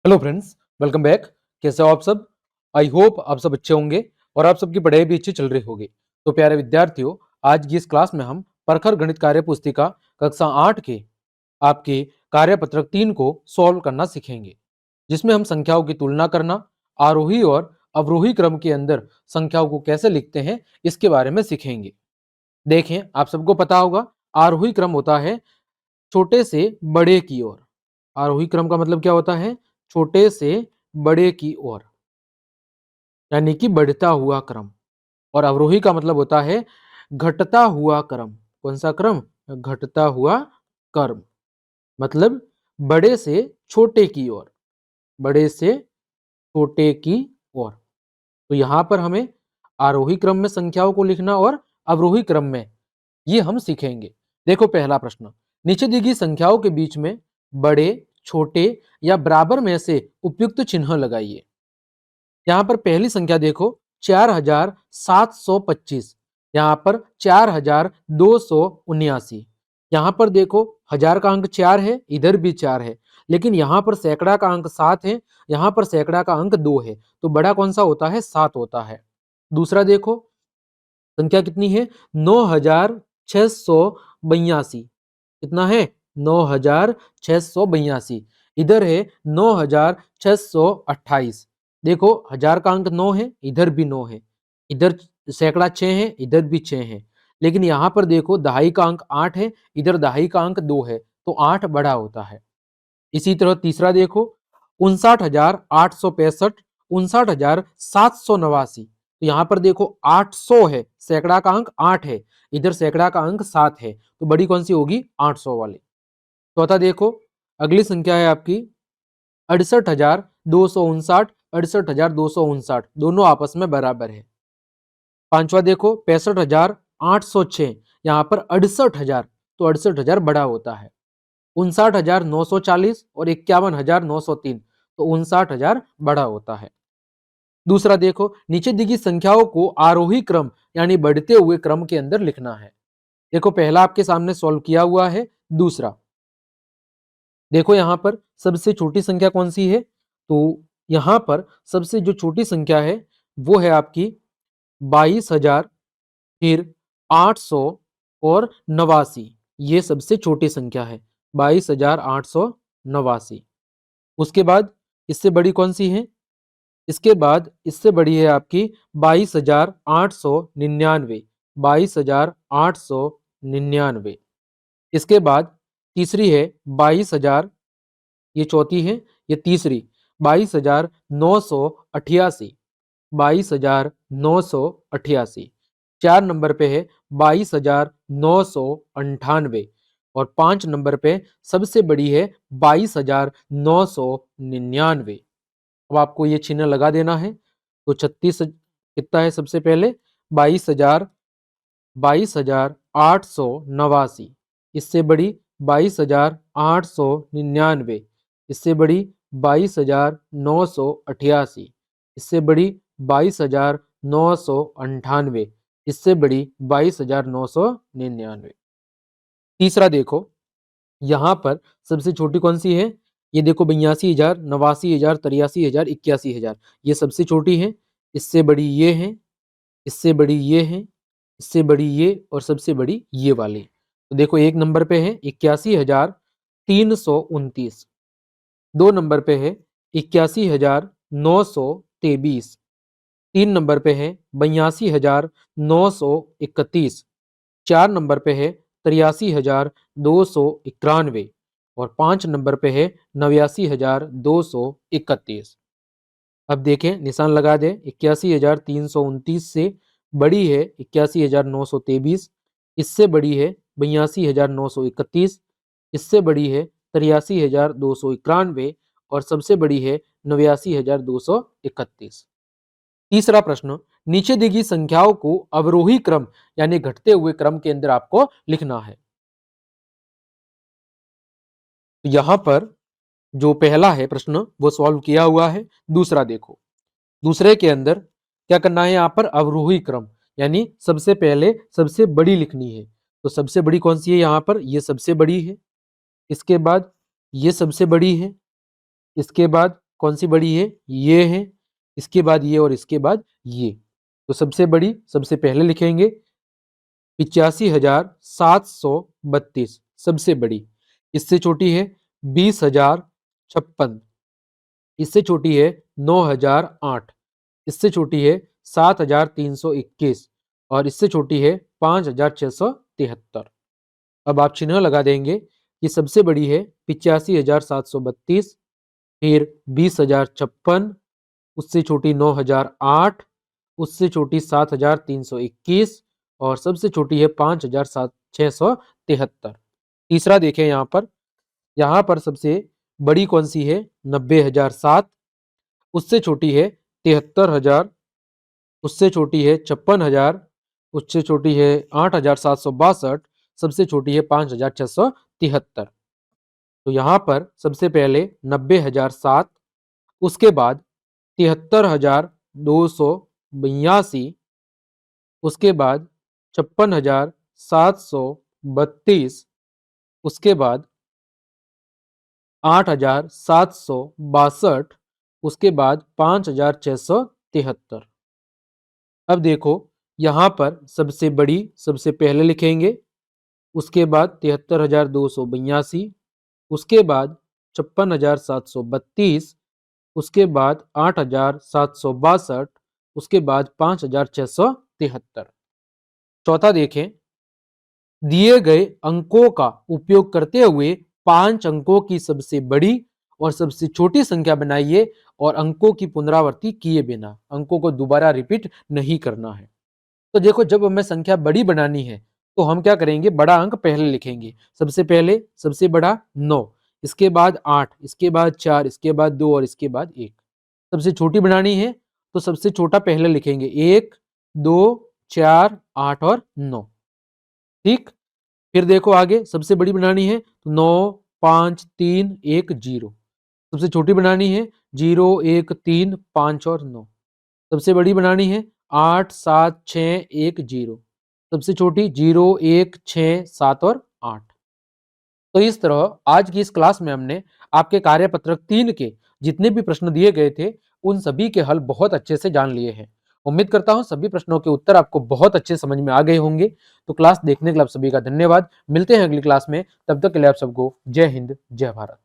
Hello friends, welcome back. कैसे हो आप सब? आई होप आप सब अच्छे होंगे और आप सबकी पढ़ाई भी अच्छी चल रही होगी। तो प्यारे विद्यार्थियों, आज की इस क्लास में हम प्रखर गणित कार्य पुस्तिका कक्षा 8 के आपके कार्यपत्रक 3 को सॉल्व करना सीखेंगे, जिसमें हम संख्याओं की तुलना करना, आरोही और अवरोही क्रम के अंदर संख्याओं को कैसे लिखते हैं इसके बारे में सीखेंगे। देखें, आप सबको पता होगा, आरोही क्रम होता है छोटे से बड़े की ओर। आरोही क्रम का मतलब क्या होता है? छोटे से बड़े की ओर, यानी कि बढ़ता हुआ क्रम। और अवरोही का मतलब होता है घटता हुआ क्रम। कौन सा क्रम? घटता हुआ क्रम। मतलब बड़े से छोटे की ओर, बड़े से छोटे की ओर। तो यहां पर हमें आरोही क्रम में संख्याओं को लिखना और अवरोही क्रम में, ये हम सीखेंगे। देखो, पहला प्रश्न, नीचे दी गई संख्याओं के बीच में बड़े, छोटे या बराबर में से उपयुक्त चिन्ह लगाइए। यहां पर पहली संख्या देखो, 4725। यहां पर 4279। यहां पर देखो, हजार का अंक 4 है, इधर भी 4 है, लेकिन यहां पर सैकड़ा का अंक 7 है, यहां पर सैकड़ा का अंक 2 है। तो बड़ा कौन सा होता है? 7 होता है। दूसरा देखो, संख्या कितनी है? 9682। कितना है? 9682। इधर है 9628। देखो, हजार का अंक 9 है, इधर भी 9 है, इधर सैकड़ा 6 है, इधर भी 6 है, लेकिन यहां पर देखो दहाई का अंक 8 है, इधर दहाई का अंक 2 है, तो 8 बड़ा होता है। इसी तरह तीसरा देखो, 59,865, 59,789। तो यहां पर देखो 800 है, सैकड़ा का अंक 8 है, इधर सैकड़ा का अंक 7 है, तो बड़ी कौन सी होगी? 800 वाली। चौथा देखो, अगली संख्या है आपकी 68,259, 68,259, दोनों आपस में बराबर है। पांचवा देखो, 65,806। यहां पर 68,000, तो 68,000 बड़ा होता है। 59,940 और 51,903, तो 59,000 बड़ा होता है। दूसरा देखो, नीचे दी गई संख्याओं को आरोही क्रम यानी बढ़ते हुए क्रम के अंदर लिखना है। देखो, पहला आपके सामने सॉल्व किया हुआ है। दूसरा देखो, यहां पर सबसे छोटी संख्या कौन सी है? तो यहां पर सबसे जो छोटी संख्या है वो है आपकी 22,000, फिर 800 और 89। ये सबसे छोटी संख्या है, 22,889। उसके बाद इससे बड़ी कौन सी है? इसके बाद इससे बड़ी है आपकी 22,899। 22,899। इसके बाद तीसरी है 22,000, ये चौथी है, ये तीसरी 22,988। 22,988। 4 नंबर पे है 22,998। और 5 नंबर पे सबसे बड़ी है 22,999। अब आपको ये चिन्ह लगा देना है। तो 36 कितना है? सबसे पहले 22,889। इससे बड़ी 22,899। इससे बड़ी 22,988। इससे बड़ी 22,998। इससे बड़ी 22,999। तीसरा देखो, यहां पर सबसे छोटी कौन सी है? ये देखो, 82,000, 89,000, 83,000, 81,000, ये सबसे छोटी है। इससे बड़ी ये है, इससे बड़ी ये है, इससे बड़ी ये, और सबसे बड़ी ये वाली। तो देखो, 1 नंबर पे है 81,329। 2 नंबर पे है 81,923। 3 नंबर पे है 82,931। 4 नंबर पे है 83,291। और 5 नंबर पे है 89,231। अब देखें, निशान लगा दें। 81,329 से बड़ी है 81,923। इससे बड़ी है 82,931। इससे बड़ी है 83,291। और सबसे बड़ी है 89,231। तीसरा प्रश्न, नीचे दी गई संख्याओं को अवरोही क्रम यानी घटते हुए क्रम के अंदर आपको लिखना है। यहां पर जो पहला है प्रश्न वो सॉल्व किया हुआ है। दूसरा देखो, दूसरे के अंदर क्या करना है? यहाँ पर अवरोही क्रम यानी सबसे पहले सबसे बड़ी लिखनी है। तो सबसे बड़ी कौन सी है? यहाँ पर ये सबसे बड़ी है। इसके बाद ये सबसे बड़ी है। इसके बाद कौन सी बड़ी है, ये है, इसके बाद ये और इसके बाद ये। तो सबसे बड़ी सबसे पहले लिखेंगे 85,732 सबसे बड़ी। इससे छोटी है 20,056, इससे छोटी है 9,008, इससे छोटी है 7,321 और इससे छोटी है 5,673। अब आप चिन्ह लगा देंगे कि सबसे बड़ी है 85,732, फिर 20,056, उससे छोटी 9,008, उससे छोटी 7,321 और सबसे छोटी है 5,673। तीसरा देखें यहाँ पर सबसे बड़ी कौन सी है 90,007, उससे छोटी है 73,000, उससे छोटी है 56,000, उससे छोटी है 8,762, सबसे छोटी है 5,673। तो यहाँ पर सबसे पहले 90,007, उसके बाद 73,282, उसके बाद 56,732, उसके बाद 8,762, उसके बाद 5,673। अब देखो यहाँ पर सबसे बड़ी सबसे पहले लिखेंगे, उसके बाद 73,282, उसके बाद 56,732, उसके बाद 8,762, उसके बाद 5,673। चौथा देखें, दिए गए अंकों का उपयोग करते हुए 5 अंकों की सबसे बड़ी और सबसे छोटी संख्या बनाइए और अंकों की पुनरावृत्ति किए बिना, अंकों को दोबारा रिपीट नहीं करना है। तो देखो जब हमें संख्या बड़ी बनानी है तो हम क्या करेंगे, बड़ा अंक पहले लिखेंगे। सबसे पहले सबसे बड़ा 9, इसके बाद 8, इसके बाद 4, इसके बाद 2 और इसके बाद 1। सबसे छोटी बनानी है तो सबसे छोटा पहले लिखेंगे 1, 2, 4, 8 और 9। ठीक, फिर देखो आगे सबसे बड़ी बनानी है तो 9, 5, 3, 1, 0। सबसे छोटी बनानी है 0, 1, 3, 5 और 9। सबसे बड़ी बनानी है 8, 7, 6, 1, 0। सबसे छोटी 0, 1, 6, 7 और 8। तो इस तरह आज की इस क्लास में हमने आपके कार्यपत्रक 3 के जितने भी प्रश्न दिए गए थे उन सभी के हल बहुत अच्छे से जान लिए हैं। उम्मीद करता हूं सभी प्रश्नों के उत्तर आपको बहुत अच्छे समझ में आ गए होंगे। तो क्लास देखने के लिए आप सभी का धन्यवाद। मिलते हैं अगली क्लास में, तब तक के लिए आप सबको जय हिंद जय भारत।